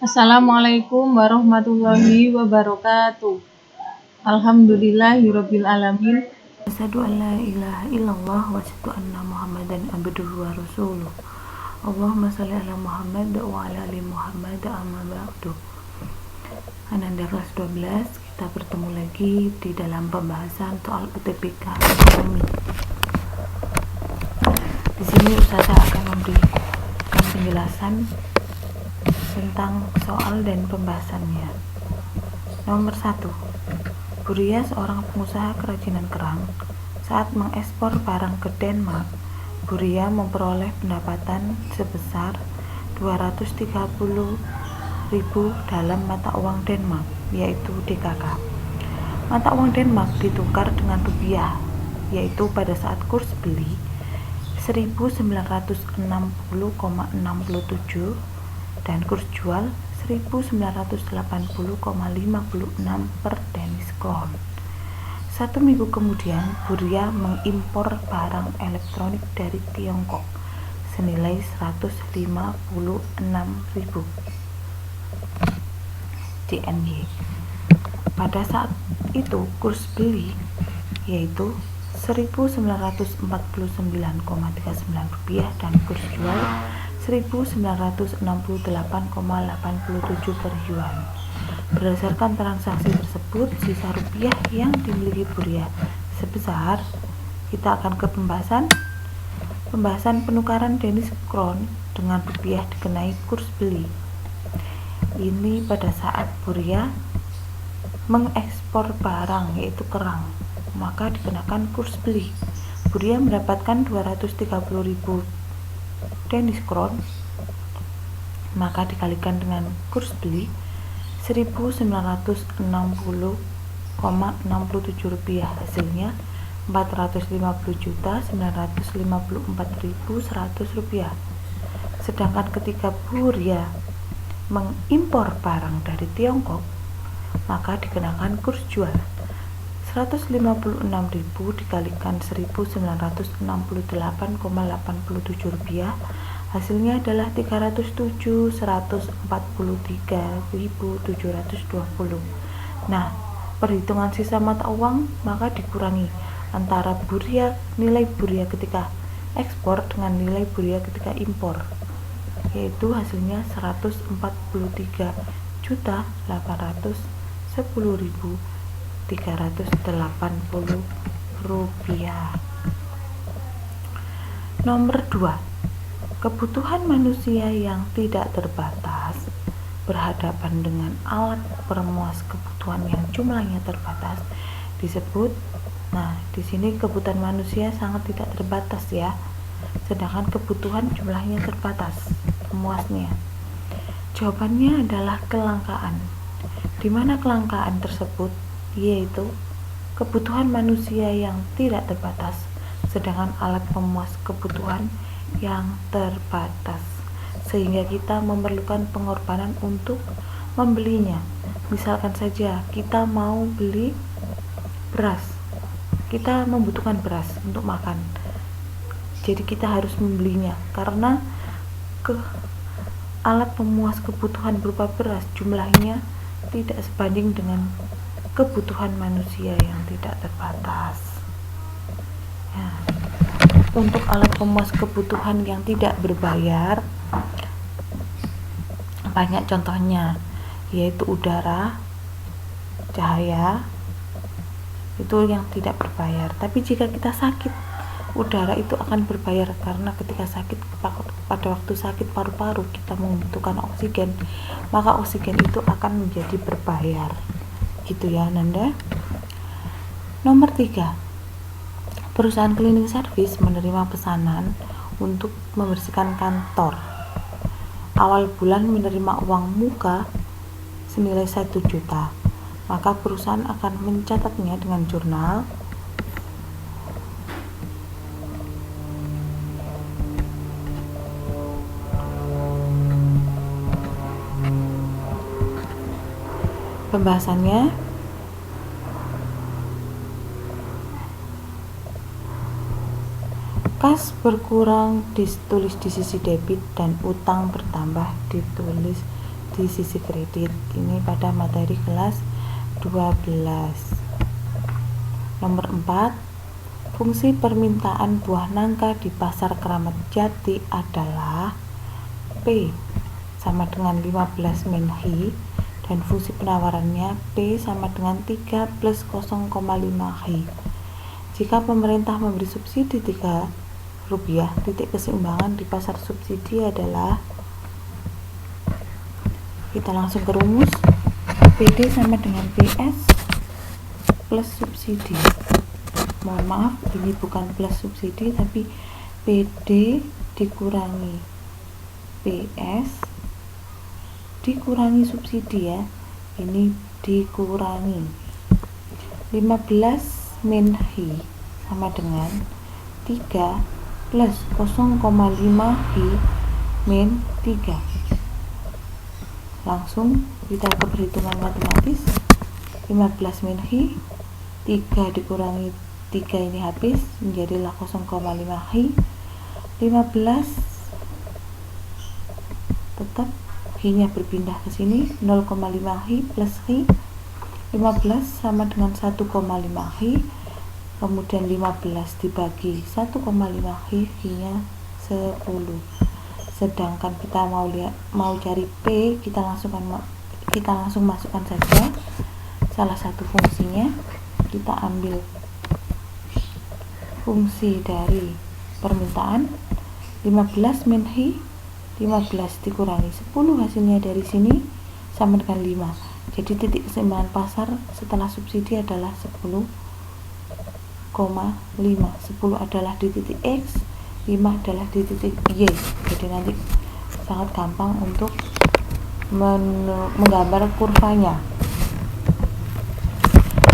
Assalamualaikum warahmatullahi wabarakatuh. Alhamdulillahirabbil alamin. Asyhadu an la ilaha illallah wa asyhadu anna Muhammadan abduhu wa rasuluh. Allahumma shalli ala Muhammad wa ala ali Muhammad amma ba'du. Ananda kelas 12, kita bertemu lagi di dalam pembahasan soal UTBK ekonomi. Di sini Ustazah akan memberikan penjelasan tentang soal dan pembahasannya. Nomor 1. Buria, seorang pengusaha kerajinan kerang, saat mengekspor barang ke Denmark. Buria memperoleh pendapatan sebesar 230.000 dalam mata uang Denmark, yaitu DKK. Mata uang Denmark ditukar dengan rupiah, yaitu pada saat kurs beli 1960,67 dan kurs jual 1980,56 per Danish Crown. 1 minggu kemudian, Buria mengimpor barang elektronik dari Tiongkok senilai 156.000 DNY. Pada saat itu kurs beli yaitu 1949,39 rupiah dan kurs jual 1968,87 per yuan. Berdasarkan transaksi tersebut, sisa rupiah yang dimiliki Buria sebesar, kita akan ke pembahasan penukaran Danish Crown dengan rupiah dikenai kurs beli. Ini pada saat Buria mengekspor barang yaitu kerang, maka dikenakan kurs beli. Buria mendapatkan 230.000 Danish Crown, maka dikalikan dengan kurs beli 1960,67 rupiah, hasilnya 450.954.100 rupiah. Sedangkan ketika Buria mengimpor barang dari Tiongkok, maka dikenakan kurs jual 156.000 dikalikan 1968,87 rupiah, hasilnya adalah 307.143.720. Nah, perhitungan sisa mata uang maka dikurangi antara nilai Buria ketika ekspor dengan nilai Buria ketika impor, yaitu hasilnya 143.810.380 rupiah. Nomor 2. Kebutuhan manusia yang tidak terbatas berhadapan dengan alat pemenuhan kebutuhan yang jumlahnya terbatas disebut. Nah, di sini kebutuhan manusia sangat tidak terbatas ya. Sedangkan kebutuhan jumlahnya terbatas pemuasnya. Jawabannya adalah kelangkaan. Di mana kelangkaan tersebut yaitu kebutuhan manusia yang tidak terbatas, sedangkan alat pemuas kebutuhan yang terbatas, sehingga kita memerlukan pengorbanan untuk membelinya. Misalkan saja kita mau beli beras, kita membutuhkan beras untuk makan, jadi kita harus membelinya karena alat pemuas kebutuhan berupa beras jumlahnya tidak sebanding dengan kebutuhan manusia yang tidak terbatas. Untuk alat pemuas kebutuhan yang tidak berbayar, banyak contohnya, yaitu udara, cahaya, itu yang tidak berbayar. Tapi jika kita sakit, udara itu akan berbayar karena ketika sakit, pada waktu sakit paru-paru kita membutuhkan oksigen, maka oksigen itu akan menjadi berbayar. Gitu ya, Nanda. Nomor 3. Perusahaan cleaning service menerima pesanan untuk membersihkan kantor. Awal bulan menerima uang muka senilai 1 juta. Maka perusahaan akan mencatatnya dengan jurnal pembahasannya. Kas berkurang ditulis di sisi debit dan utang bertambah ditulis di sisi kredit. Ini pada materi kelas 12. Nomor 4, fungsi permintaan buah nangka di pasar Kramat Jati adalah P sama dengan 15 min Hi, dan fungsi penawarannya P sama dengan 3 plus 0,5 Hi. Jika pemerintah memberi subsidi Rp3, titik keseimbangan di pasar subsidi adalah, kita langsung ke rumus, PD sama dengan PS plus subsidi. Mohon maaf, ini bukan plus subsidi tapi PD dikurangi PS dikurangi subsidi ya. Ini dikurangi 15 min Hi sama dengan 3 plus 0,5 Hi min 3. Langsung kita ke perhitungan matematis. 15 min Hi, 3 dikurangi 3 ini habis, menjadilah 0,5 Hi. 15 tetap Hi-nya berpindah ke sini, 0,5 Hi plus Hi. 15 sama dengan 1,5 Hi, kemudian 15 dibagi 1,5 Hi, Hi-nya 10. Sedangkan kita mau cari P, kita langsung masukkan saja salah satu fungsinya. Kita ambil fungsi dari permintaan 15 min Hi, 15 dikurangi 10, hasilnya dari sini sama dengan 5. Jadi titik keseimbangan pasar setelah subsidi adalah 10,5. 10 adalah di titik X, 5 adalah di titik Y. Jadi nanti sangat gampang untuk menggambar kurvanya.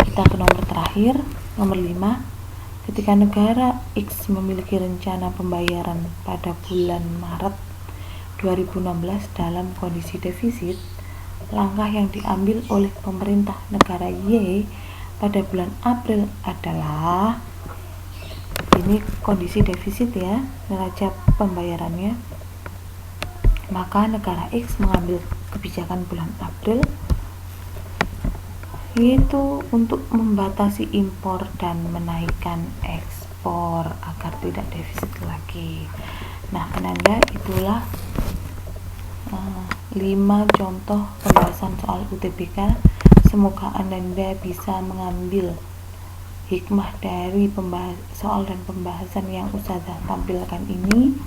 Kita ke nomor terakhir, nomor 5. Ketika negara X memiliki rencana pembayaran pada bulan Maret 2016 dalam kondisi defisit, langkah yang diambil oleh pemerintah negara Y pada bulan April adalah, ini kondisi defisit ya, neraca pembayarannya. Maka negara X mengambil kebijakan bulan April, yaitu untuk membatasi impor dan menaikkan ekspor agar tidak defisit lagi. Nah, Ananda, itulah 5 contoh pembahasan soal UTBK. Semoga Ananda bisa mengambil hikmah dari soal dan pembahasan yang Ustazah tampilkan ini.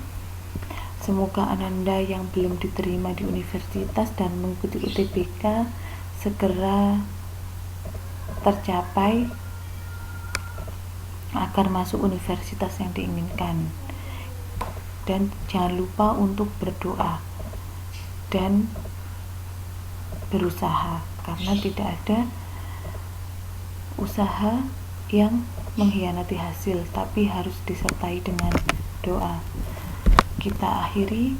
Semoga Ananda yang belum diterima di universitas dan mengikuti UTBK segera tercapai agar masuk universitas yang diinginkan. Dan jangan lupa untuk berdoa dan berusaha, karena tidak ada usaha yang mengkhianati hasil, tapi harus disertai dengan doa. Kita akhiri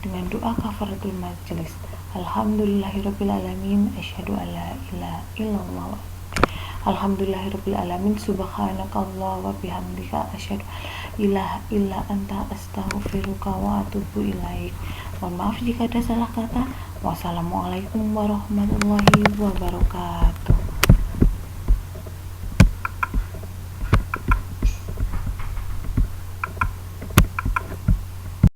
dengan doa kafaratul majelis. Alhamdulillahirabbil asyhadu an la ilaha illallah. Alhamdulillahirabbil alamin, subhanakallah wa bihamdika asyhadu ilaha illa anta astaghfiruka wa atubu ilaik. Mohon maaf jika ada salah kata. Wassalamualaikum warahmatullahi wabarakatuh.